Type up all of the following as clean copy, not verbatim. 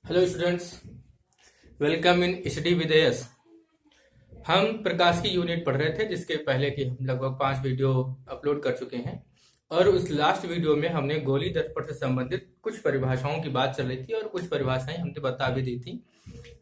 Hello students, welcome in study with S. हम प्रकाश की unit पढ़ रहे थे जिसके पहले की हम लगभग 5 वीडियो अपलोड कर चुके हैं और उस लास्ट वीडियो में हमने गोली दर्पण से संबंधित कुछ परिभाषाओं की बात चल रही थी और कुछ परिभाषाएं हमने बता भी दी थी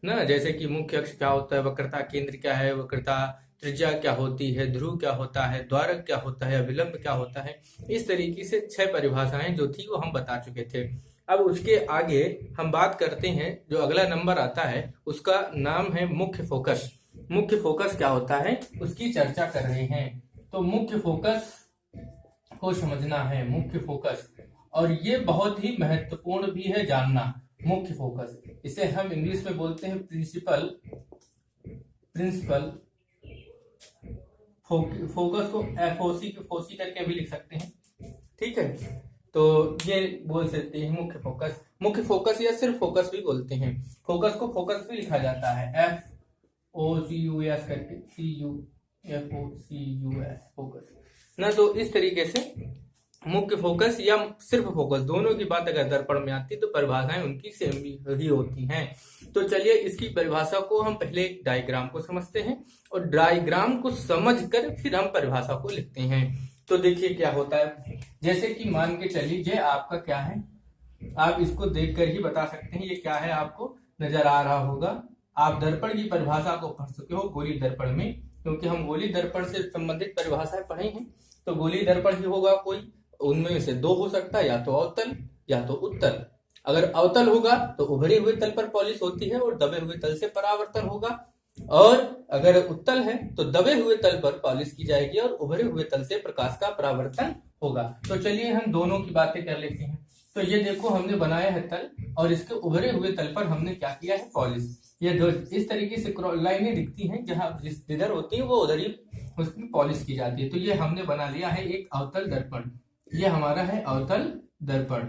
ना, जैसे कि मुख्य अक्ष क्या होता है, वक्रता केंद्र क्या है, वक्रता त्रिज्या क्या होती है, ध्रुव क्या होता है, द्वारक क्या होता है, अभिलंब क्या होता है। इस तरीके से 6 परिभाषाएं जो थी वो हम बता चुके थे। अब उसके आगे हम बात करते हैं, जो अगला नंबर आता है उसका नाम है मुख्य फोकस। मुख्य फोकस क्या होता है उसकी चर्चा कर रहे हैं। तो मुख्य फोकस को समझना है, मुख्य फोकस, और ये बहुत ही महत्वपूर्ण भी है जानना। मुख्य फोकस, इसे हम इंग्लिश में बोलते हैं प्रिंसिपल फोकस को फोसी करके भी लिख सकते हैं, ठीक है। तो ये बोल सकते हैं मुख्य फोकस या सिर्फ फोकस भी बोलते हैं। फोकस को फोकस भी लिखा जाता है FOCUS करके, CUFOCUS फोकस ना। तो इस तरीके से मुख्य फोकस या सिर्फ फोकस दोनों की बात अगर दर्पण में आती तो परिभाषाएं उनकी सेम ही होती हैं। तो चलिए इसकी परिभाषा को हम पहले डायग्राम को समझते हैं और डायग्राम को समझकर फिर हम परिभाषा को लिखते हैं। तो देखिए क्या होता है, जैसे कि मान के चलिए ये आपका क्या है, आप इसको देखकर ही बता सकते हैं ये क्या है, आपको नजर आ रहा होगा। आप दर्पण की परिभाषा को पढ़ चुके हो गोली दर्पण में, क्योंकि हम गोली दर्पण से संबंधित परिभाषाएं पढ़े हैं। तो गोली दर्पण ही होगा कोई, उनमें से दो हो सकता है, या तो अवतल या तो उत्तल। अगर अवतल होगा तो उभरे हुए तल पर पॉलिश होती है और दबे हुए तल से परावर्तन होगा, और अगर उत्तल है तो दबे हुए तल पर पॉलिश की जाएगी और उभरे हुए तल से प्रकाश का परावर्तन होगा। तो चलिए हम दोनों की बातें कर लेते हैं। तो ये देखो हमने बनाया है तल और इसके उभरे हुए तल पर हमने क्या किया है, पॉलिश। ये दो इस तरीके से लाइनें दिखती हैं, जहां जिधर होती है वो उधर ही उसकी पॉलिश की जाती है। तो ये हमने बना लिया है एक अवतल दर्पण, ये हमारा है अवतल दर्पण,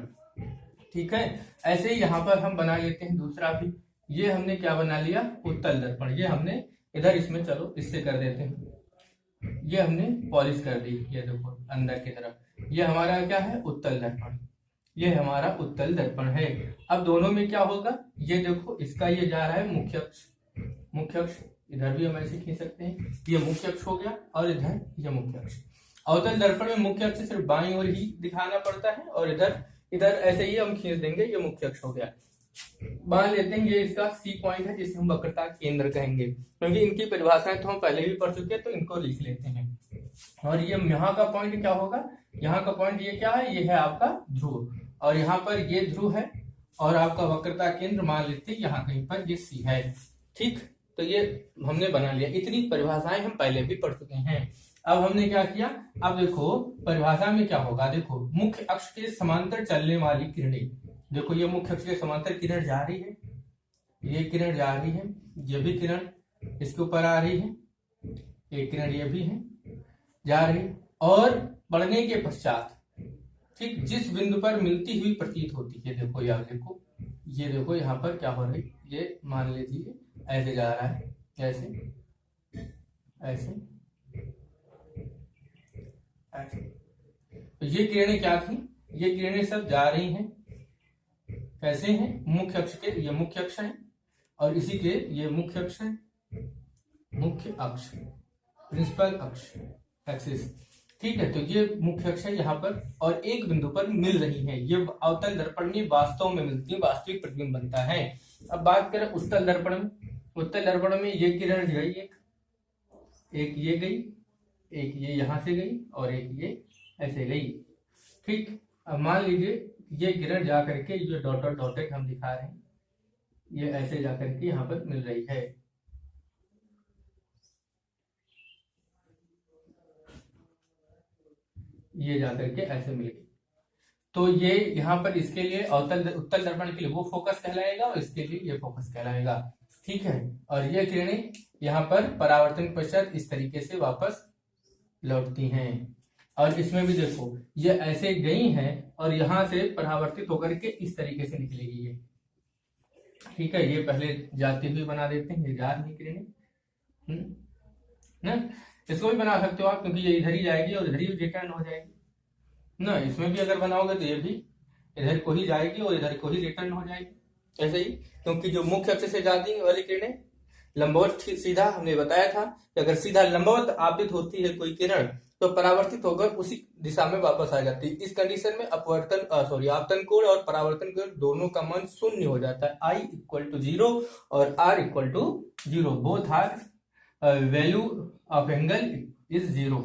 ठीक है। ऐसे ही यहाँ पर हम बना लेते हैं दूसरा भी। ये हमने क्या बना लिया, उत्तल दर्पण। ये हमने इधर इसमें चलो इससे कर देते हैं, ये हमने पॉलिश कर दी, ये देखो अंदर की तरफ। ये हमारा क्या है, उत्तल दर्पण, ये हमारा उत्तल दर्पण है। अब दोनों में क्या होगा, ये देखो इसका ये जा रहा है मुख्य अक्ष, इधर भी हम ऐसे खींच सकते हैं, ये मुख्य अक्ष हो गया और इधर ये मुख्य अक्ष। अवतल दर्पण में मुख्य अक्ष सिर्फ बाईं ओर ही दिखाना पड़ता है और इधर ऐसे ही हम खींच देंगे, ये मुख्य अक्ष हो गया। मान लेते हैं ये इसका सी पॉइंट है जिसे हम वक्रता केंद्र कहेंगे, क्योंकि इनकी परिभाषाएं तो हम पहले भी पढ़ चुके हैं, तो इनको लिख लेते हैं। और ये यहाँ का पॉइंट क्या होगा, यहाँ का पॉइंट ये क्या है, ये है आपका ध्रुव, और यहाँ पर ये ध्रुव है और आपका वक्रता केंद्र मान लेते हैं यहाँ कहीं पर ये सी है, ठीक। तो ये हमने बना लिया, इतनी परिभाषाएं हम पहले भी पढ़ चुके हैं। अब हमने क्या किया, अब देखो परिभाषा में क्या होगा, देखो मुख्य अक्ष के समांतर चलने वाली किरणें, देखो ये मुख्य अक्ष के समांतर किरण जा रही है, ये किरण जा रही है, ये भी किरण इसके ऊपर आ रही है, एक किरण ये भी है जा रही है, और बढ़ने के पश्चात ठीक जिस बिंदु पर मिलती हुई प्रतीत होती है, देखो यार देखो, ये देखो यहाँ पर क्या हो रही है, ये मान लीजिए ऐसे जा रहा है, ऐसे ऐसे ऐसे। तो ये किरणें क्या थी, ये किरणें सब जा रही हैं, कैसे हैं, मुख्य अक्ष के, ये मुख्य अक्ष है और इसी के ये मुख्य अक्ष है, मुख्य अक्ष प्रिंसिपल अक्ष एक्सिस, ठीक है। तो ये मुख्य अक्ष है यहाँ पर और एक बिंदु पर मिल रही है। ये अवतल दर्पण में वास्तव में मिलती है, वास्तविक प्रतिबिंब बनता है। अब बात करें उत्तल दर्पण में, उत्तल दर्पण में ये किरण गई, एक ये गई, एक ये यहां से गई और एक ये ऐसे गई, ठीक। अब मान लीजिए ये किरण जा करके, ये डॉटेड हम दिखा रहे हैं, ये ऐसे जा करके यहाँ पर मिल रही है, ये जाकर के ऐसे मिल गई। तो ये यहाँ पर इसके लिए उत्तल दर्पण के लिए वो फोकस कहलाएगा और इसके लिए ये फोकस कहलाएगा, ठीक है। और ये किरणें यहाँ पर परावर्तन के पश्चात इस तरीके से वापस लौटती हैं, और इसमें भी देखो ये ऐसे गई हैं और यहाँ से परावर्तित होकर के इस तरीके से निकलेगी ये, ठीक है। ये पहले जाती हुई बना देते हैं, ये जा रही किरणें ना, इसको भी बना सकते हो आप, क्योंकि ये इधर ही जाएगी और इधर ही रिटर्न हो जाएगी ना। इसमें भी अगर बनाओगे तो ये भी इधर को ही जाएगी और इधर को ही रिटर्न हो जाएगी, ऐसे ही, क्योंकि जो मुख्य अक्ष से जाती वाली किरणें लंबवत सीधा, हमने बताया था कि अगर सीधा लंबवत आपतित होती है कोई किरण तो परावर्तित होकर उसी दिशा में वापस आ जाती है। इस कंडीशन में आपतन कोण और परावर्तन कोण दोनों का मान शून्य हो जाता है। I = 0 और R = 0, both R value of angle is 0।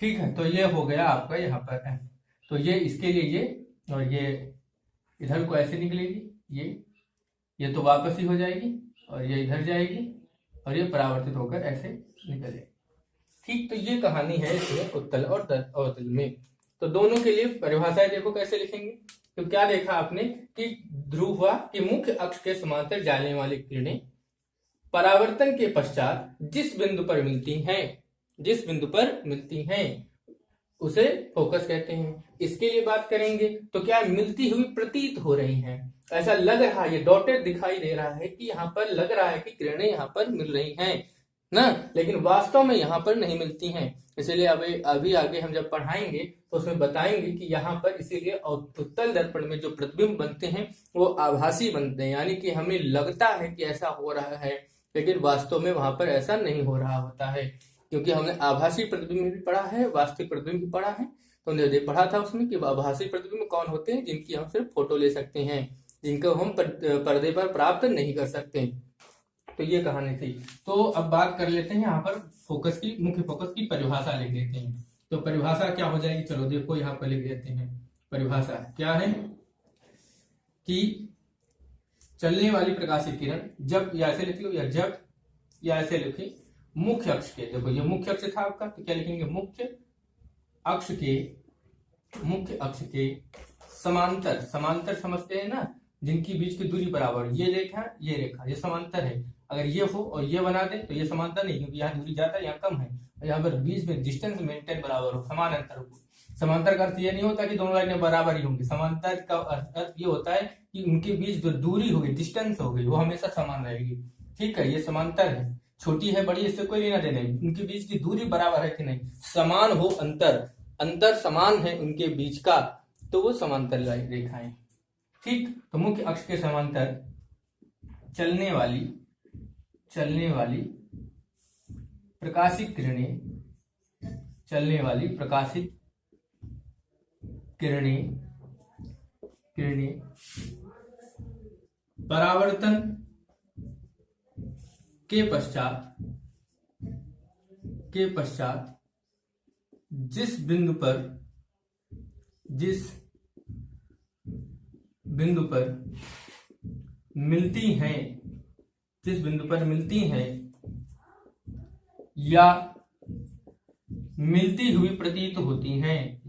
ठीक है, तो ये हो गया आपका यहाँ पर है। तो ये इसके लिए ये, और ये इधर को ऐसे निकलेगी, ये तो वापस ही हो जाएगी और ये इधर जाएगी और ये परावर्तित होकर ऐसे निकलेगी। ठीक, तो ये कहानी है इसमें उत्तल और अवतल में। तो दोनों के लिए परिभाषाएं देखो कैसे लिखेंगे। तो क्या देखा आपने कि ध्रुव हुआ कि मुख्य अक्ष के समांतर जाने वाली किरणें परावर्तन के पश्चात जिस बिंदु पर मिलती हैं उसे फोकस कहते हैं। इसके लिए बात करेंगे तो क्या मिलती हुई प्रतीत हो रही हैं, ऐसा लग रहा है, ये डॉटेड दिखाई दे रहा है कि यहाँ पर लग रहा है कि किरणें यहाँ पर मिल रही हैं ना, लेकिन वास्तव में यहाँ पर नहीं मिलती हैं। इसलिए अभी आगे हम जब पढ़ाएंगे तो उसमें बताएंगे कि यहाँ पर इसीलिए उत्तल दर्पण में जो प्रतिबिंब बनते हैं वो आभासी बनते हैं, यानी कि हमें लगता है कि ऐसा हो रहा है लेकिन वास्तव में वहां पर ऐसा नहीं हो रहा होता है, क्योंकि हमने आभासी प्रतिबिंब भी पढ़ा है, वास्तविक प्रतिबिंब भी पढ़ा है। तो हमने पढ़ा था उसमें कि आभासी प्रतिबिंब कौन होते हैं, जिनकी हम सिर्फ फोटो ले सकते हैं, जिनको हम पर्दे पर प्राप्त नहीं कर सकते। तो ये कहानी थी। तो अब बात कर लेते हैं यहाँ पर फोकस की, मुख्य फोकस की परिभाषा लिख देते हैं। तो परिभाषा क्या हो जाएगी, चलो देखो यहाँ पर लिख देते हैं। परिभाषा क्या है कि चलने वाली प्रकाशित किरण जब, या ऐसे लिख लो, या जब, या ऐसे लिखी मुख्य अक्ष के, देखो ये मुख्य अक्ष था आपका, तो क्या लिखेंगे, मुख्य अक्ष के समांतर, समांतर समझते हैं ना, जिनकी बीच की दूरी बराबर, ये रेखा ये समांतर है। अगर ये हो और ये बना दे तो ये समांतर नहीं, क्योंकि यहाँ दूरी ज्यादा, यहाँ कम है, यहाँ पर बीच में डिस्टेंस मेंटेन बराबर हो, समान अंतर हो। समांतर का अर्थ ये नहीं होता कि दोनों लाइनें बराबर ही होंगी, समांतर का अर्थ ये होता है कि उनके बीच जो दूरी होगी, डिस्टेंस होगी, वो हमेशा समान रहेगी। ठीक है, ये समांतर है, छोटी है बड़ी इससे कोई लेना देना नहीं, उनके बीच की दूरी बराबर है कि नहीं, समान हो अंतर समान है उनके बीच का, तो वो समांतर रेखाएं। ठीक, तो मुख्य अक्ष के समांतर चलने वाली प्रकाशित किरणें परावर्तन के पश्चात जिस बिंदु पर मिलती हैं या मिलती हुई प्रतीत होती हैं,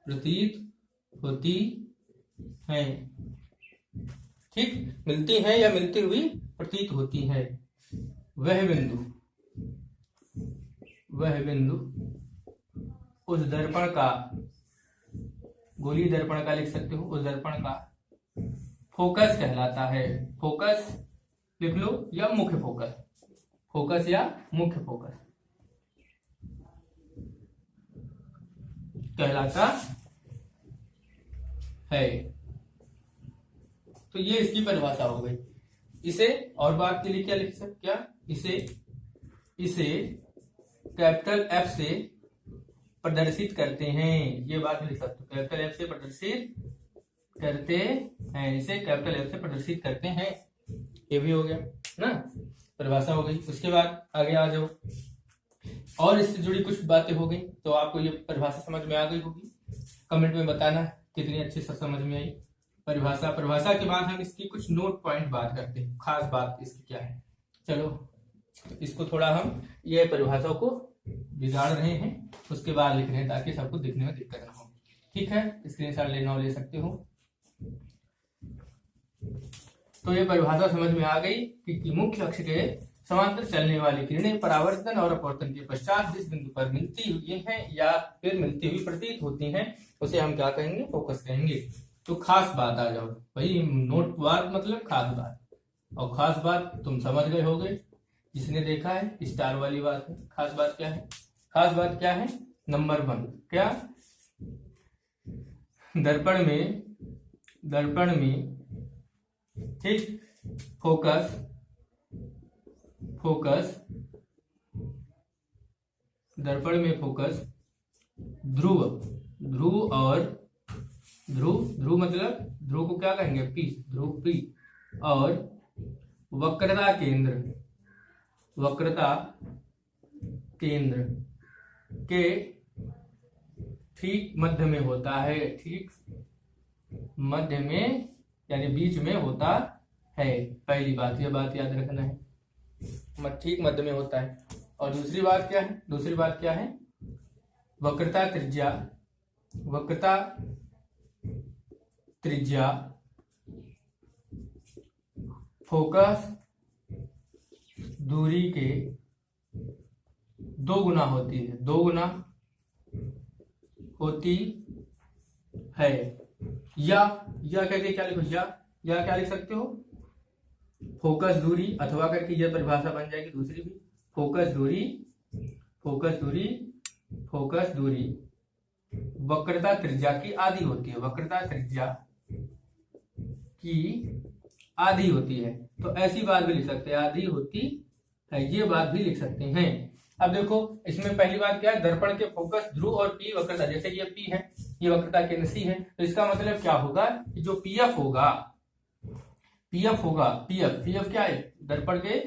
प्रतीत होती हैं। ठीक, मिलती हैं या मिलती हुई प्रतीत होती है, वह बिंदु उस दर्पण का, गोलीय दर्पण का लिख सकते हो, उस दर्पण का फोकस कहलाता है। फोकस लिख लो, या मुख्य फोकस या मुख्य फोकस कहलाता है। तो ये इसकी परिभाषा हो गई। इसे और बात के लिए क्या लिख सकते, क्या इसे कैपिटल F से प्रदर्शित करते हैं, ये बात लिख सकते हो, कैपिटल F से प्रदर्शित करते हैं, इसे कैपिटल F से प्रदर्शित करते हैं। ये भी हो गया ना, परिभाषा हो गई। उसके बाद आगे आ जाओ, और इससे जुड़ी कुछ बातें हो गई, तो आपको ये परिभाषा समझ में आ गई होगी। कमेंट में बताना कितनी अच्छे से समझ में आई परिभाषा के बाद हम इसकी कुछ नोट पॉइंट बात करते हैं, खास बात इसकी क्या है। चलो इसको थोड़ा हम ये परिभाषा को बिगाड़ रहे हैं, उसके बाद लिख रहे हैं ताकि सबको दिखने में दिक्कत ना हो। ठीक है, स्क्रीनशॉट लेना ले सकते हो। तो ये परिभाषा समझ में आ गई कि मुख्य अक्ष के समांतर चलने वाली किरणें परावर्तन और अपवर्तन के पश्चात जिस बिंदु पर मिलती हुई हैं या फिर मिलती हुई प्रतीत होती हैं उसे हम क्या कहेंगे, फोकस कहेंगे। तो खास बात आ जाओ भाई, नोट बात मतलब खास बात, और खास बात तुम समझ गए होगे, जिसने देखा है स्टार वाली बात है। खास बात क्या है, नंबर 1 क्या, दर्पण में ठीक फोकस दर्पण में फोकस ध्रुव और ध्रुव मतलब ध्रुव को क्या कहेंगे पी, ध्रुव पी, और वक्रता केंद्र के ठीक मध्य में होता है, ठीक मध्य में यानी बीच में होता है। पहली बात, यह बात याद रखना है, ठीक मध्य में होता है। और दूसरी बात क्या है, वक्रता त्रिज्या फोकस दूरी के 2 गुना होती है। या करके क्या लिखो, या क्या लिख सकते हो, फोकस दूरी, अथवा करके यह परिभाषा बन जाएगी दूसरी भी, फोकस दूरी वक्रता त्रिज्या की आधी होती है, वक्रता त्रिज्या की आधी होती है। तो ऐसी बात भी लिख सकते हैं, आधी होती है, ये बात भी लिख सकते हैं। अब देखो इसमें पहली बात क्या है, दर्पण के फोकस ध्रुव और पी वक्रता, जैसे कि ये पी है, ये वक्रता केंद्र सी है, तो इसका मतलब क्या होगा कि जो पीएफ होगा, पीएफ क्या है, दर्पण के,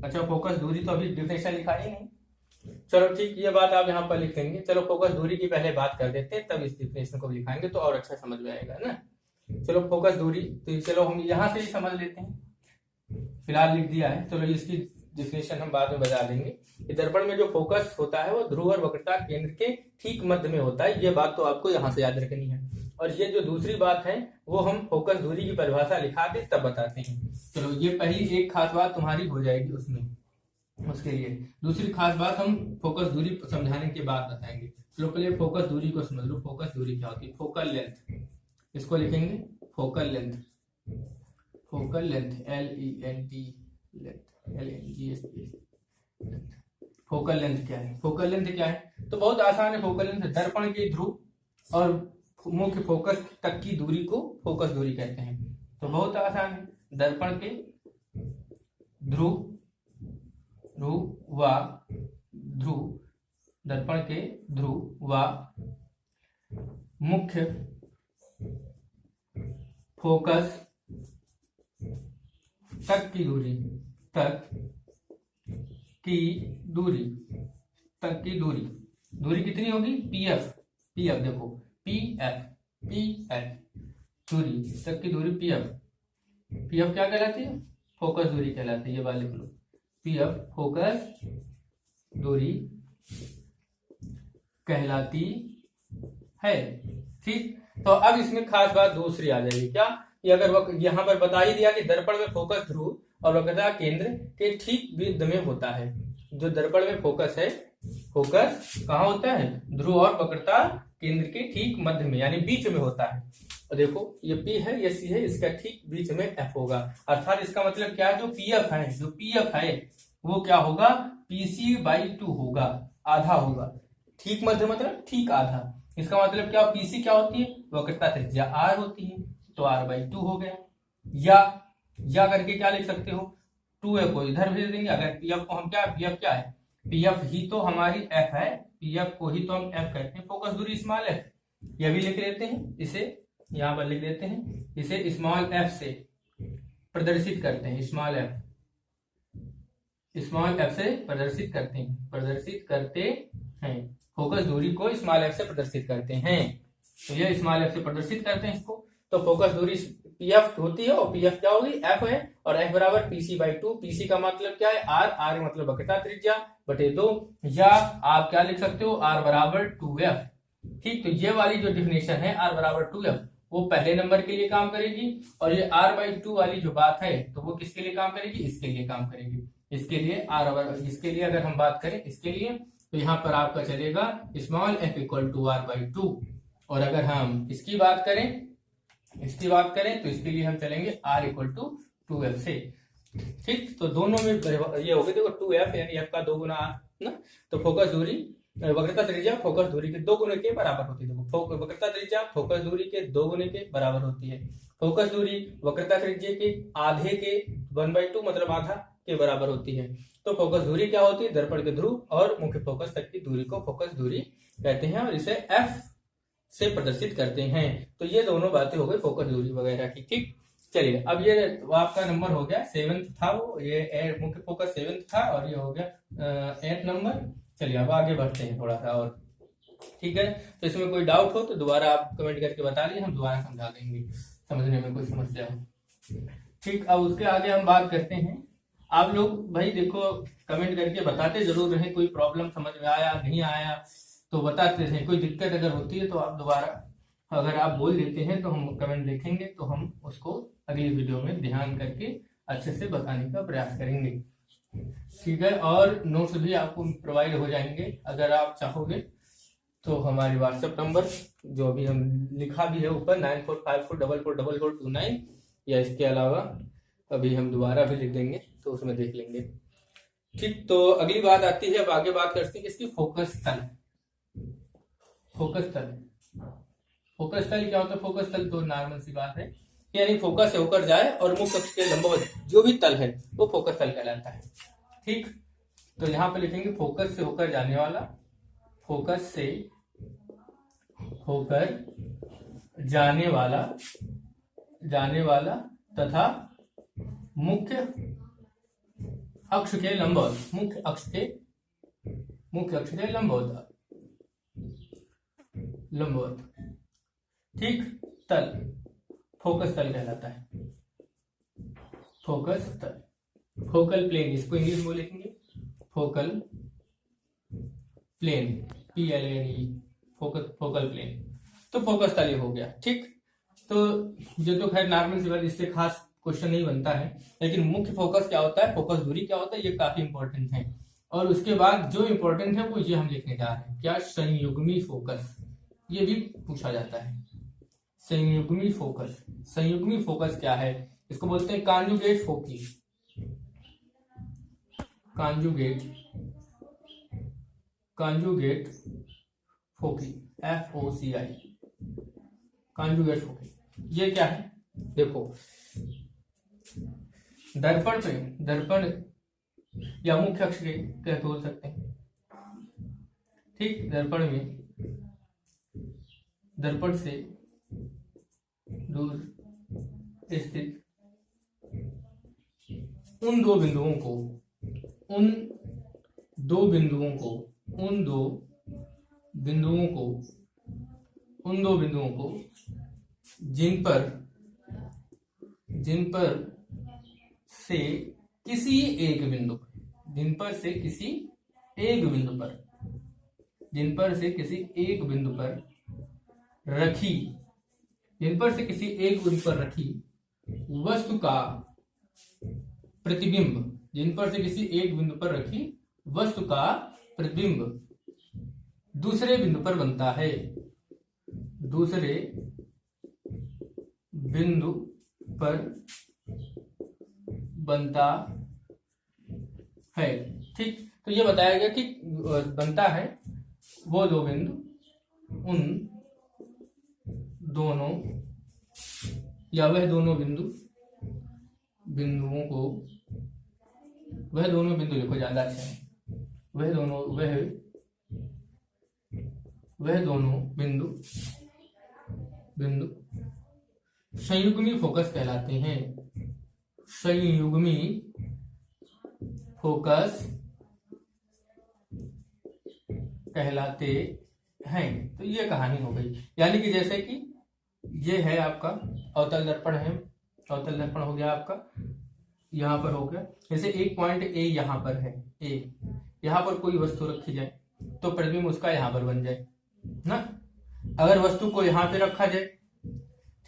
अच्छा फोकस दूरी तो अभी डिफिनेशन लिखा ही नहीं, चलो ठीक, ये बात आप यहाँ पर लिख देंगे। चलो फोकस दूरी की पहले बात कर देते हैं, तब इस डिफिनेशन को लिखाएंगे तो और अच्छा समझ में आएगा ना। चलो फोकस दूरी, तो चलो हम यहाँ से ही समझ लेते हैं, फिलहाल लिख दिया है, चलो इसकी डिफिनेशन हम बाद में बता देंगे। दर्पण में जो फोकस होता है वो ध्रुव और वक्रता केंद्र के ठीक मध्य में होता है, ये बात तो आपको यहाँ से याद रखनी है। और ये जो दूसरी बात है वो हम फोकस दूरी की परिभाषा लिखा के तब बताते हैं। चलो ये पहली एक खास बात तुम्हारी हो जाएगी उसके लिए। दूसरी खास बात हम फोकस दूरी समझाने के बाद बताएंगे। चलो पहले फोकस दूरी को समझ लो। फोकस दूरी क्या होती है, फोकल लेंथ, इसको लिखेंगे फोकल लेंथ, फोकल लेंथ क्या है, तो बहुत आसान है। फोकल लेंथ दर्पण के ध्रुव और मुख्य फोकस तक की दूरी को फोकस दूरी कहते हैं। तो बहुत आसान है, दर्पण के ध्रुव व मुख्य फोकस तक की दूरी कितनी होगी, पीएफ देखो, पीएफ दूरी तक की दूरी, पीएफ क्या कहलाती है, फोकस दूरी कहलाती है। ये बात लिख लो, पीएफ फोकस दूरी कहलाती है। ठीक, तो अब इसमें खास बात दूसरी आ जाएगी, क्या कि अगर यहाँ पर बता ही दिया कि दर्पण में फोकस ध्रुव और वक्रता केंद्र के ठीक मध्य में होता है। जो दर्पण में फोकस है, फोकस कहाँ होता है, ध्रुव और वक्रता केंद्र के ठीक मध्य में यानी बीच में होता है। और देखो ये P है, ये C है, इसका ठीक बीच में F होगा। अर्थात इसका मतलब क्या है, जो PF है वो क्या होगा, PC/2 होगा, आधा होगा। ठीक मध्य मतलब ठीक आधा। इसका मतलब क्या, PC क्या होती है, वक्रता त्रिज्या R होती है, तो R/2 हो गया। या करके क्या लिख सकते हो, 2F को इधर भेज देंगे। अगर PF को हम क्या, PF क्या है, PF ही तो हमारी F है, PF को ही तो हम F कहते हैं। फोकस दूरी स्मॉल f, यह भी लिख लेते हैं, इसे यहाँ पर लिख देते हैं, इसे स्मॉल f से प्रदर्शित करते हैं, स्मॉल f से प्रदर्शित करते हैं, फोकस दूरी को स्मॉल f से प्रदर्शित करते हैं। तो ये स्मॉल f से प्रदर्शित करते हैं इसको। तो फोकस दूरी PF होती है और PF क्या होगी, F है, और F बराबर PC/2। PC का मतलब क्या है, R मतलब वक्रता त्रिज्या बटे 2, या आप क्या लिख सकते हो, R बराबर 2F। ठीक, तो ये वाली जो डिफिनेशन है R बराबर 2F वो पहले नंबर के लिए काम करेगी, और ये R/2 वाली जो बात है तो वो किसके लिए काम करेगी, इसके लिए काम करेगी। इसके लिए अगर हम बात करें इसके लिए, तो यहाँ पर आपका चलेगा स्मॉल f = R/2। और अगर हम इसकी बात करें तो इसके लिए हम चलेंगे R = 2F से। ठीक, तो दोनों में ये हो गए, देखो 2F यानी F का 2 गुना R ना। तो फोकस दूरी वक्रता त्रिज्या फोकस दूरी के 2 गुने के बराबर होती है। देखो वक्रता त्रिज्या फोकस दूरी के 2 गुने के बराबर होती है। फोकस दूरी वक्रता त्रिज्या के आधे के 1/2 मतलब आधा के बराबर होती है। तो फोकस दूरी क्या होती है? दर्पण के ध्रुव और मुख्य फोकस तक की दूरी को फोकस दूरी कहते हैं और इसे एफ से प्रदर्शित करते हैं। तो ये दोनों बातें हो गई फोकस दूरी वगैरह की। ठीक, चलिए अब ये आपका नंबर हो गया 7th था, वो ये मुख्य फोकस 7th था और ये हो गया 8th नंबर। चलिए अब आगे बढ़ते हैं थोड़ा सा और, ठीक है। तो इसमें कोई डाउट हो तो दोबारा आप कमेंट करके बता लीजिए, हम दोबारा समझा देंगे समझने में कोई समस्या हो। ठीक, अब उसके आगे हम बात करते हैं। आप लोग भाई देखो कमेंट करके बताते जरूर रहे, कोई प्रॉब्लम समझ में आया नहीं आया तो बताते रहे, कोई दिक्कत अगर होती है तो आप दोबारा अगर आप बोल देते हैं तो हम कमेंट देखेंगे तो हम उसको अगली वीडियो में ध्यान करके अच्छे से बताने का प्रयास करेंगे। ठीक है, और नोट्स भी आपको प्रोवाइड हो जाएंगे अगर आप चाहोगे तो। हमारे व्हाट्सएप नंबर जो भी हम लिखा भी है ऊपर 9454444429, या इसके अलावा अभी हम दोबारा भी लिख देंगे तो उसमें देख लेंगे। ठीक, तो अगली बात आती है, अब आगे बात करते हैं इसकी फोकस तल। फोकस तल, फोकस तल क्या होता है? फोकस तल तो नॉर्मल सी बात है, यानी फोकस से होकर जाए और मुख्य अक्ष के लंबवत जो भी तल है वो फोकस तल कहलाता है। ठीक, तो यहां पे लिखेंगे फोकस से होकर जाने वाला, फोकस से होकर जाने वाला तथा मुख्य अक्ष के लंबवत, मुख्य अक्ष के लंबवत। ठीक, तल फोकस तल कहलाता है। फोकस तल, फोकल प्लेन, इसको इंग्लिश में लिखेंगे focal plane, PLANE, focal plane. तो फोकस तल हो गया। ठीक, तो जो तो खैर नॉर्मल सी बात, इससे खास क्वेश्चन नहीं बनता है, लेकिन मुख्य फोकस क्या होता है, फोकस दूरी क्या होता है, ये काफी इंपॉर्टेंट है। और उसके बाद जो इंपॉर्टेंट है वो ये हम लिखने जा रहे हैं, क्या? संयुग्मी फोकस, ये भी पूछा जाता है। संयुग्मी फोकस, संयुग्मी फोकस क्या है? इसको बोलते हैं कॉन्जुगेट फोकी, कॉन्जुगेट फोकी, FOCI, कॉन्जुगेट फोकी। ये क्या है? देखो दर्पण पे, दर्पण या मुख्य अक्ष के क्या बोल सकते हैं। ठीक, दर्पण में, दर्पण से दूर स्थित उन दो बिंदुओं को जिन पर से किसी एक बिंदु पर रखी वस्तु का प्रतिबिंब दूसरे बिंदु पर बनता है, ठीक, तो ये बताया गया कि बनता है वो दो बिंदु, उन दोनों या वह दोनों बिंदु देखो ज्यादा अच्छा है, वह दोनों बिंदु संयुग्मी फोकस कहलाते हैं। संयुग्मी फोकस कहलाते हैं। तो ये कहानी हो गई, यानी कि जैसे कि ये है आपका अवतल दर्पण है, अवतल दर्पण हो गया आपका, यहाँ पर हो गया। जैसे एक पॉइंट ए यहाँ पर है, ए यहाँ पर कोई वस्तु रखी जाए तो प्रतिबिंब उसका यहाँ पर बन जाए ना। अगर वस्तु को यहाँ पे रखा जाए,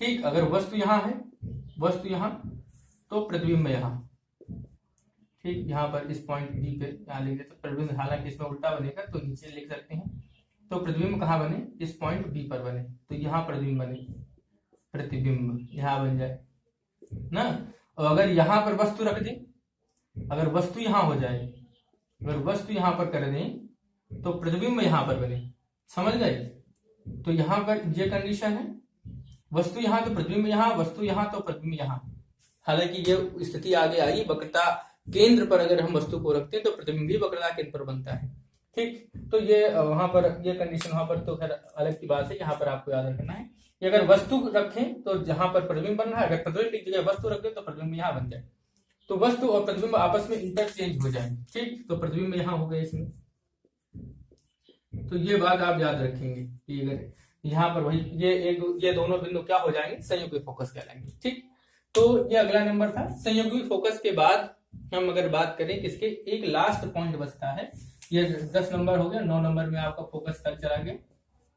ठीक, अगर वस्तु यहाँ है, वस्तु यहाँ, तो प्रतिबिंब यहाँ, ठीक, यहाँ पर इस पॉइंट बी पे यहाँ लिख देते प्रतिबिंब, हालांकि इसमें उल्टा बनेगा तो नीचे लिख सकते हैं। तो प्रतिबिंब कहाँ बने? इस पॉइंट बी पर बने, तो यहाँ प्रतिबिंब बने, प्रतिबिंब यहाँ बन जाए ना। और अगर यहाँ पर वस्तु रख दें, अगर वस्तु यहाँ हो जाए, अगर वस्तु यहाँ पर कर दें तो प्रतिबिंब यहाँ पर बने, समझ गए। तो यहाँ पर ये कंडीशन है, वस्तु यहाँ तो प्रतिबिंब यहाँ, वस्तु यहाँ तो प्रतिबिंब यहाँ। हालांकि ये स्थिति आगे आई, वक्रता केंद्र पर अगर हम वस्तु को रखते हैं तो प्रतिबिंब भी वक्रता केंद्र पर बनता है। ठीक, तो ये वहां पर ये कंडीशन वहां पर तो खैर अलग की बात है, यहाँ पर आपको याद रखना है कि अगर वस्तु रखें तो जहां पर प्रतिबिंब बन रहा है, अगर प्रतिबिंब की जगह वस्तु रख दे तो प्रतिबिंब यहाँ बन जाए, तो वस्तु और प्रतिबिंब आपस में इंटरचेंज हो जाए। ठीक, तो प्रतिबिंब यहाँ हो गए इसमें। तो ये बात आप याद रखेंगे कि अगर यहाँ पर वही ये दोनों बिंदु क्या हो जाएंगे, संयुग्मी फोकस कहलाएंगे। ठीक, तो ये अगला नंबर था। संयुग्मी फोकस के बाद हम अगर बात करें किसके, एक लास्ट पॉइंट बचता है, ये 10 नंबर हो गया, 9 नंबर में आपका फोकस तक चला गया।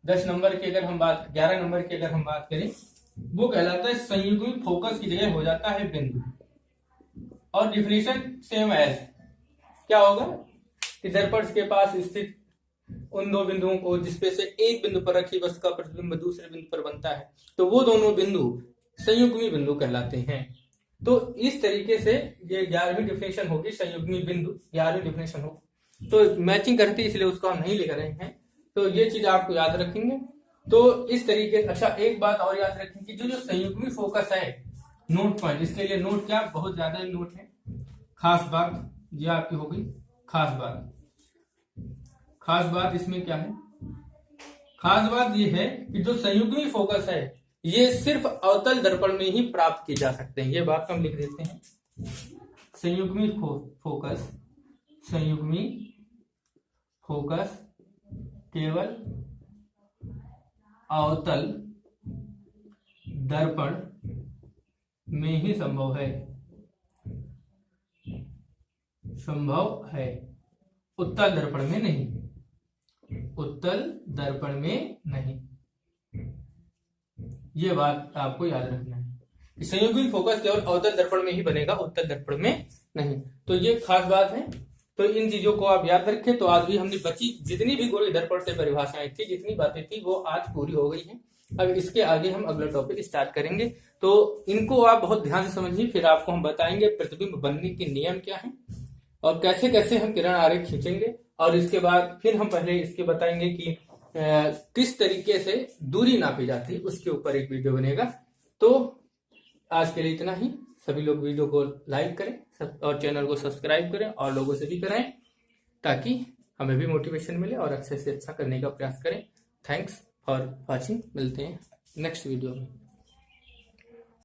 10 नंबर की अगर हम बात, 11 नंबर की अगर हम बात करें, वो कहलाता है संयुग्मी फोकस की जगह हो जाता है बिंदु। और डिफिनेशन सेम एज क्या होगा कि दर्पण के पास स्थित उन दो बिंदुओं को जिसपे से एक बिंदु पर रखी वस्तु का प्रतिबिंब दूसरे बिंदु पर बनता है, तो वो दोनों बिंदु संयुग्मी बिंदु कहलाते हैं। तो इस तरीके से ये 11वीं डिफिनेशन होगी, संयुग्मी बिंदु 11वीं डिफिनेशन होगी। तो मैचिंग करती इसलिए उसको हम नहीं लिख रहे हैं, तो ये चीज आपको याद रखेंगे। तो इस तरीके, अच्छा एक बात और याद रखें कि जो संयुग्मी फोकस है, नोट पॉइंट, इसके लिए नोट क्या बहुत ज्यादा नोट है, खास बात ये आपकी हो गई। खास बात इसमें क्या है, खास बात ये है कि जो संयुग्मी फोकस है ये सिर्फ अवतल दर्पण में ही प्राप्त किए जा सकते हैं। ये बात हम लिख देते हैं, संयुग्मी फोकस केवल अवतल दर्पण में ही संभव है, उत्तल दर्पण में नहीं। ये बात आपको याद रखना है, संयुग्मी फोकस केवल अवतल दर्पण में ही बनेगा, उत्तल दर्पण में नहीं। तो ये खास बात है। तो इन चीजों को आप याद रखें। तो आज भी हमने बची जितनी भी गोलीय दर्पण से परिभाषाएं थी, जितनी बातें थी, वो आज पूरी हो गई हैं। अब इसके आगे हम अगला टॉपिक स्टार्ट करेंगे, तो इनको आप बहुत ध्यान से समझिए। फिर आपको हम बताएंगे प्रतिबिंब बनने के नियम क्या हैं और कैसे कैसे हम किरण आरेख खींचेंगे, और इसके बाद फिर हम पहले इसके बताएंगे कि किस तरीके से दूरी नापी जाती है, उसके ऊपर एक वीडियो बनेगा। तो आज के लिए इतना ही। सभी लोग वीडियो को लाइक करें और चैनल को सब्सक्राइब करें और लोगों से भी कराएं, ताकि हमें भी मोटिवेशन मिले और अच्छे से अच्छा करने का प्रयास करें। Thanks for watching. मिलते हैं नेक्स्ट वीडियो में।